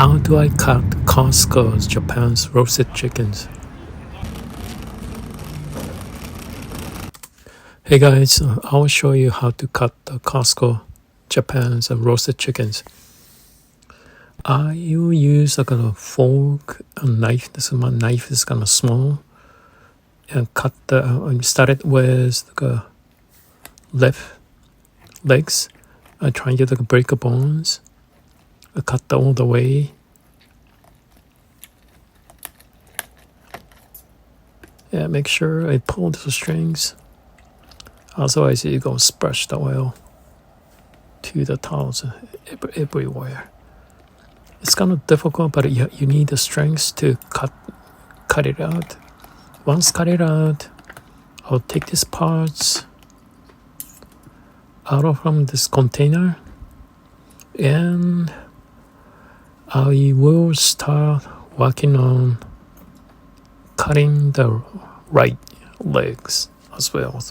How do I cut Costco's Japan's roasted chickens? Hey guys, I will show you how to cut the Costco Japan's roasted chickens. I will use like a fork, a knife. My knife is kind of small, and cut the. I started with the left legs. I try to break the bones. I cut all the way. Yeah, make sure I pull the strings. Otherwise, you're going to splash the oil to the towels everywhere. It's kind of difficult, but you need the strength to cut it out. Once cut it out, I'll take these parts out from this container, and I will start working on cutting the right legs as well.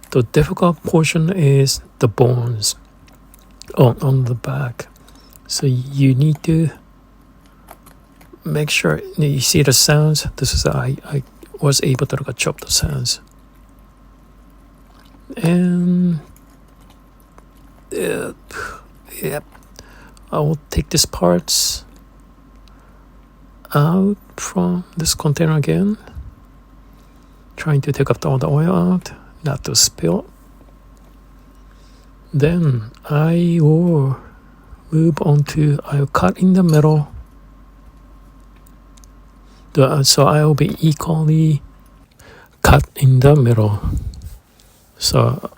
The difficult portion is the bones on the back. So you need to make sure you see the sounds. This is I was able to chop the sounds. And yep, I will take these parts out from this container again, trying to take up all the oil out, not to spill. Then I will move on to, I'll cut in the middle. So I will be equally cut in the middle. So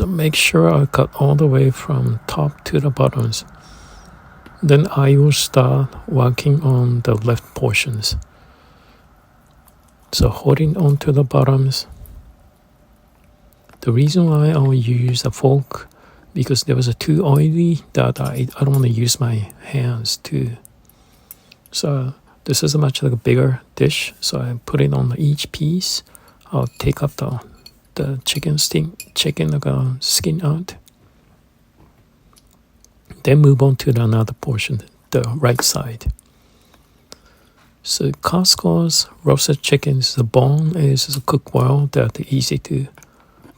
make sure I cut all the way from top to the bottoms. Then I will start working on the left portions. So holding on to the bottoms. The reason why I will use a fork, because there was a too oily that I don't want to use my hands to. So this is a much like a bigger dish. So I put it on each piece. I'll take up the chicken skin out. Then move on to another portion, the right side. So Costco's roasted chickens, the bone is cooked well, that easy to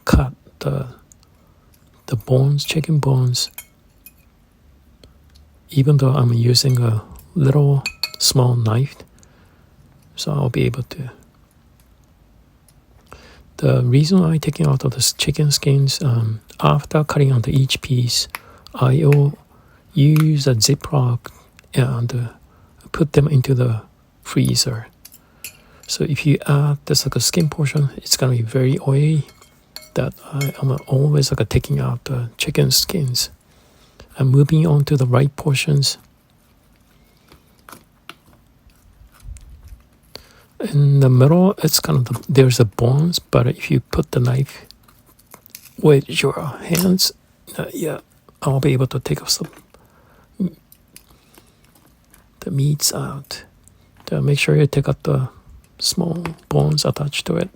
cut the bones, chicken bones. Even though I'm using a little small knife, so I'll be able to. The reason why I'm taking out of the chicken skins, after cutting out each piece, I'll use a Ziploc and put them into the freezer. So if you add this like a skin portion, it's gonna be very oily. That I'm always like taking out the chicken skins. I'm moving on to the right portions. In the middle, it's kind of there's the bones, but if you put the knife with your hands, I'll be able to take off some the meats out. To make sure you take out the small bones attached to it.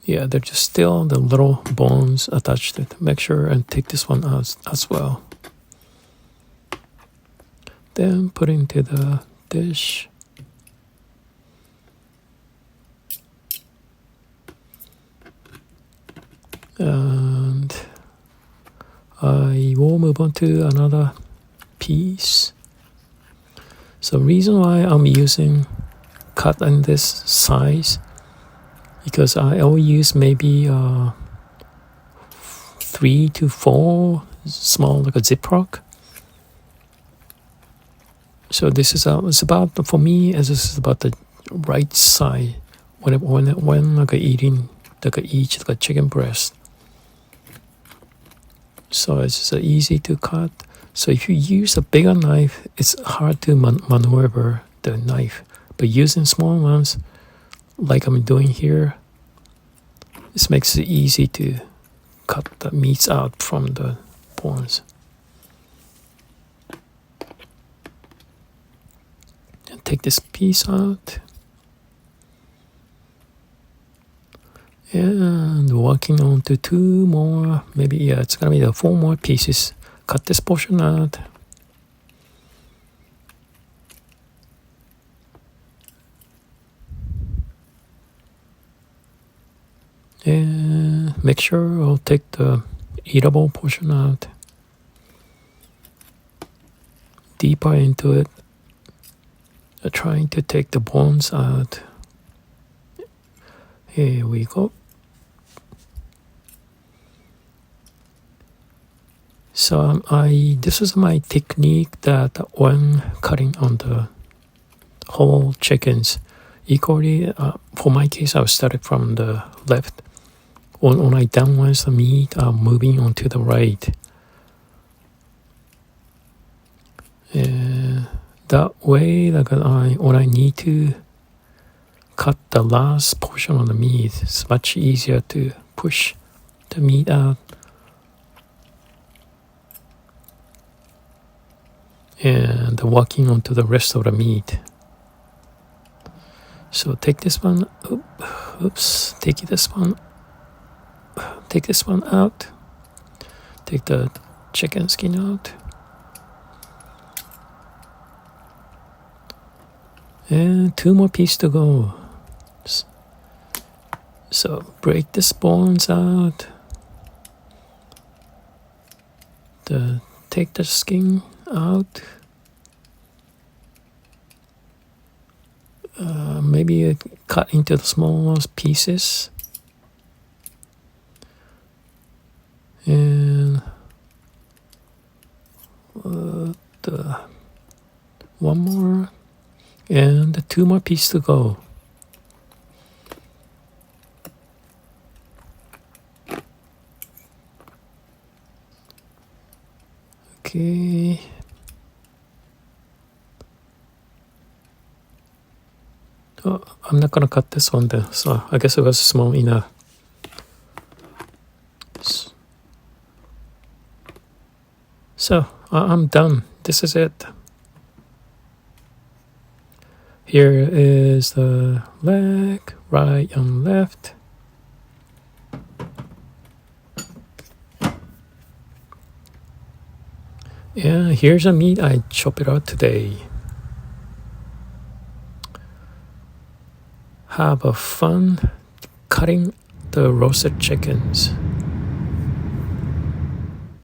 Yeah, they're just still the little bones attached to it. Make sure and take this one out as well. Then put into the dish. And I will move on to another piece. So reason why I'm using cut in this size, because I will use maybe 3 to 4 small like a Ziploc. So this is it's about, for me, this is about the right side when like eating each like a chicken breast. So it's easy to cut. So if you use a bigger knife, it's hard to maneuver the knife. But using small ones, like I'm doing here, this makes it easy to cut the meats out from the bones. And take this piece out. And working on to 2 more, maybe, yeah, it's gonna be the 4 more pieces. Cut this portion out. And make sure I'll take the eatable portion out. Deeper into it. Trying to take the bones out. Here we go. So this is my technique that when cutting on the whole chickens, equally, for my case, I started from the left. When I downwards the meat, moving on to the right. And that way, like when I need to cut the last portion of the meat, it's much easier to push the meat out. And walking onto the rest of the meat. So take this one, oops, take this one out, take the chicken skin out, and 2 more pieces to go. So break the bones out, take the skin out. Maybe cut into the smallest pieces. And one more. And 2 more pieces to go. Okay. Oh, I'm not gonna cut this one then, so I guess it was small enough. So I'm done. This is it. Here is the leg, right and left. And here's the meat I chop it out today. Have a fun cutting the roasted chickens.